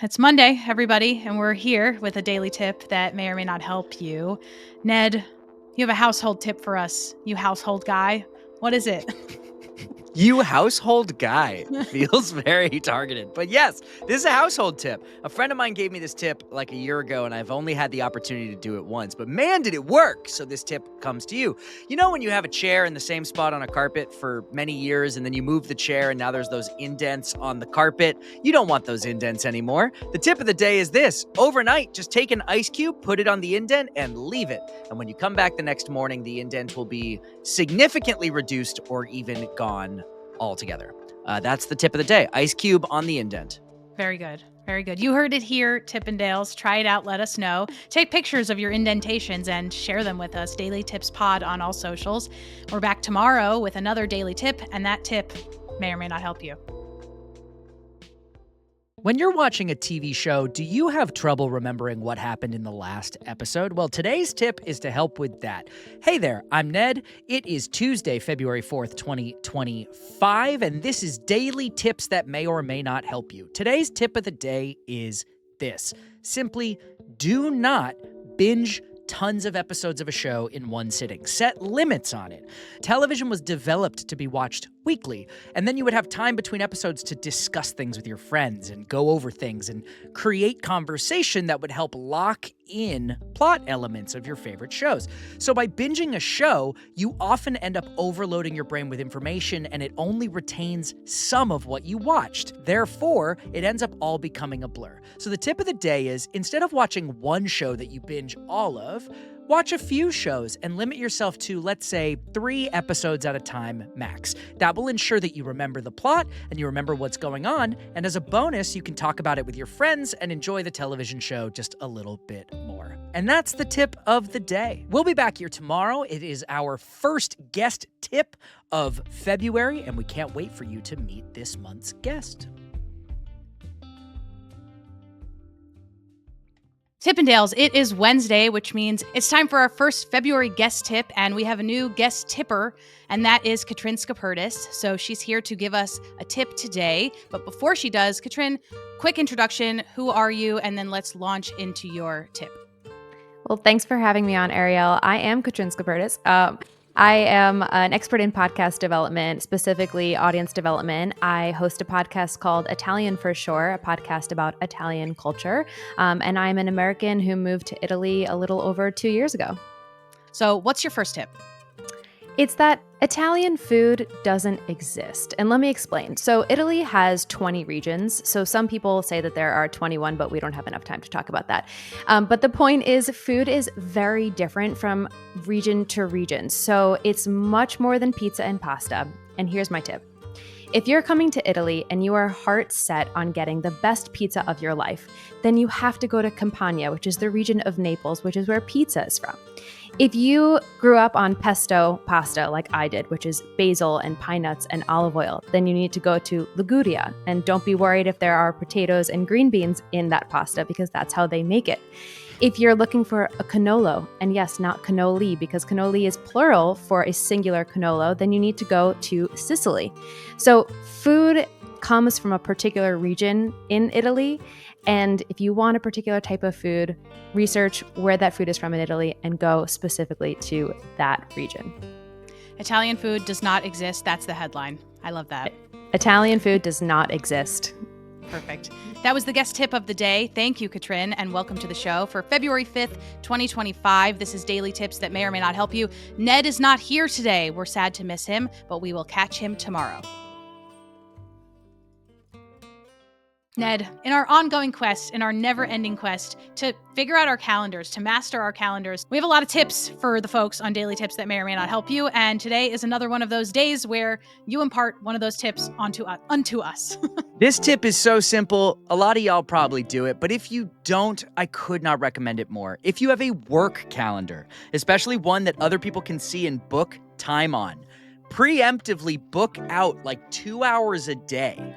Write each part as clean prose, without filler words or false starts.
It's Monday, everybody, and we're here with a daily tip that may or may not help you. Ned, you have a household tip for us, you household guy. What is it? You household guy feels very targeted. But yes, this is a household tip. A friend of mine gave me this tip like a year ago, and I've only had the opportunity to do it once. But man, did it work! So this tip comes to you. You know when you have a chair in the same spot on a carpet for many years, and then you move the chair, and now there's those indents on the carpet? You don't want those indents anymore. The tip of the day is this. Overnight, just take an ice cube, put it on the indent, and leave it. And when you come back the next morning, the indent will be significantly reduced or even gone altogether. That's the tip of the day. Ice cube on the indent. Very good. Very good. You heard it here, Tippendales. Try it out. Let us know. Take pictures of your indentations and share them with us. Daily Tips Pod on all socials. We're back tomorrow with another daily tip, and that tip may or may not help you. When you're watching a TV show, do you have trouble remembering what happened in the last episode? Well, today's tip is to help with that. Hey there, I'm Ned. It is Tuesday, February 4th, 2025, and this is Daily Tips that may or may not help you. Today's tip of the day is this. Simply do not binge tons of episodes of a show in one sitting. Set limits on it. Television was developed to be watched weekly, and then you would have time between episodes to discuss things with your friends and go over things and create conversation that would help lock in plot elements of your favorite shows. So by binging a show, you often end up overloading your brain with information and it only retains some of what you watched. Therefore, it ends up all becoming a blur. So the tip of the day is, instead of watching one show that you binge all of, watch a few shows and limit yourself to, let's say, 3 episodes at a time max. That will ensure that you remember the plot and you remember what's going on, and as a bonus, you can talk about it with your friends and enjoy the television show just a little bit more. And that's the tip of the day. We'll be back here tomorrow. It is our first guest tip of February, and we can't wait for you to meet this month's guest. Tippendales, it is Wednesday, which means it's time for our first February guest tip, and we have a new guest tipper, and that is Catrin Skaperdas. So she's here to give us a tip today. But before she does, Catrin, quick introduction. Who are you? And then let's launch into your tip. Well, thanks for having me on, Ariel. I am Catrin Skaperdas. I am an expert in podcast development, specifically audience development. I host a podcast called Italian for Sure, a podcast about Italian culture. And I'm an American who moved to Italy a little over 2 years ago. So what's your first tip? It's that Italian food doesn't exist. And let me explain. So Italy has 20 regions. So some people say that there are 21, but we don't have enough time to talk about that. But the point is, food is very different from region to region. So it's much more than pizza and pasta. And here's my tip. If you're coming to Italy and you are heart set on getting the best pizza of your life, then you have to go to Campania, which is the region of Naples, which is where pizza is from. If you grew up on pesto pasta like I did, which is basil and pine nuts and olive oil, then you need to go to Liguria. And don't be worried if there are potatoes and green beans in that pasta, because that's how they make it. If you're looking for a cannolo, and yes, not cannoli, because cannoli is plural for a singular cannolo, then you need to go to Sicily. So food comes from a particular region in Italy. And if you want a particular type of food, research where that food is from in Italy and go specifically to that region. Italian food does not exist. That's the headline. I love that. Italian food does not exist. Perfect. That was the guest tip of the day. Thank you, Catrin, and welcome to the show. For February 5th, 2025, this is Daily Tips that may or may not help you. Ned is not here today. We're sad to miss him, but we will catch him tomorrow. Ned, in our ongoing quest, in our never-ending quest to figure out our calendars, to master our calendars, we have a lot of tips for the folks on Daily Tips that may or may not help you, and today is another one of those days where you impart one of those tips unto us. This tip is so simple. A lot of y'all probably do it, but if you don't, I could not recommend it more. If you have a work calendar, especially one that other people can see and book time on, preemptively book out like 2 hours a day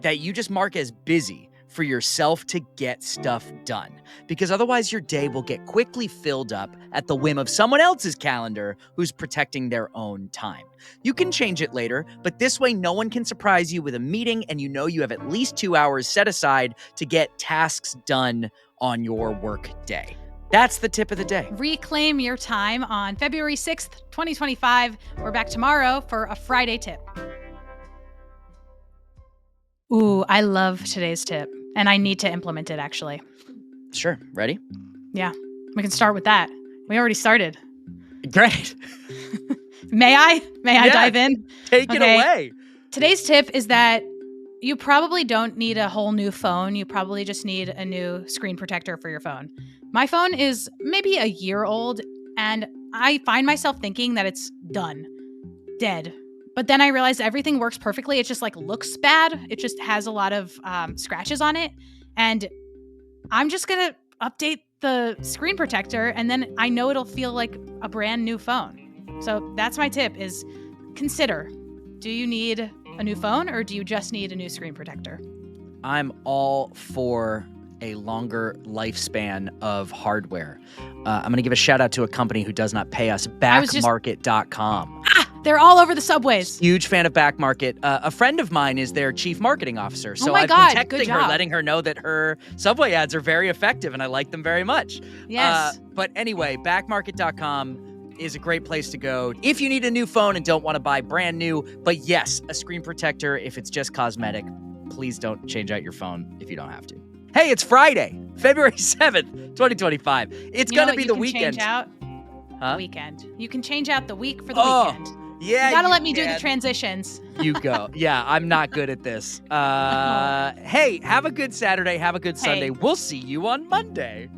that you just mark as busy for yourself to get stuff done, because otherwise your day will get quickly filled up at the whim of someone else's calendar who's protecting their own time. You can change it later, but this way no one can surprise you with a meeting, and you know you have at least 2 hours set aside to get tasks done on your work day. That's the tip of the day. Reclaim your time on February 6th, 2025. We're back tomorrow for a Friday tip. Ooh, I love today's tip, and I need to implement it, actually. Sure. Ready? Yeah, we can start with that. We already started. Great. May I dive in? Take it away. Today's tip is that you probably don't need a whole new phone. You probably just need a new screen protector for your phone. My phone is maybe a year old, and I find myself thinking that it's done, dead. But then I realized everything works perfectly. It just looks bad. It just has a lot of scratches on it. And I'm just going to update the screen protector, and then I know it'll feel like a brand new phone. So that's my tip, is consider, do you need a new phone or do you just need a new screen protector? I'm all for a longer lifespan of hardware. I'm going to give a shout out to a company who does not pay us, backmarket.com. They're all over the subways. Huge fan of Backmarket. A friend of mine is their chief marketing officer. So I've been good texting job. her, letting her know that her Subway ads are very effective and I like them very much. Yes. But anyway, backmarket.com is a great place to go if you need a new phone and don't want to buy brand new. But yes, a screen protector if it's just cosmetic. Please don't change out your phone if you don't have to. Hey, it's Friday, February 7th, 2025. It's going to be the weekend. Change out Huh? weekend. You can change out the week for the weekend. Yeah, you gotta let me do the transitions. You go. Yeah, I'm not good at this. Hey, have a good Saturday. Have a good Sunday. We'll see you on Monday.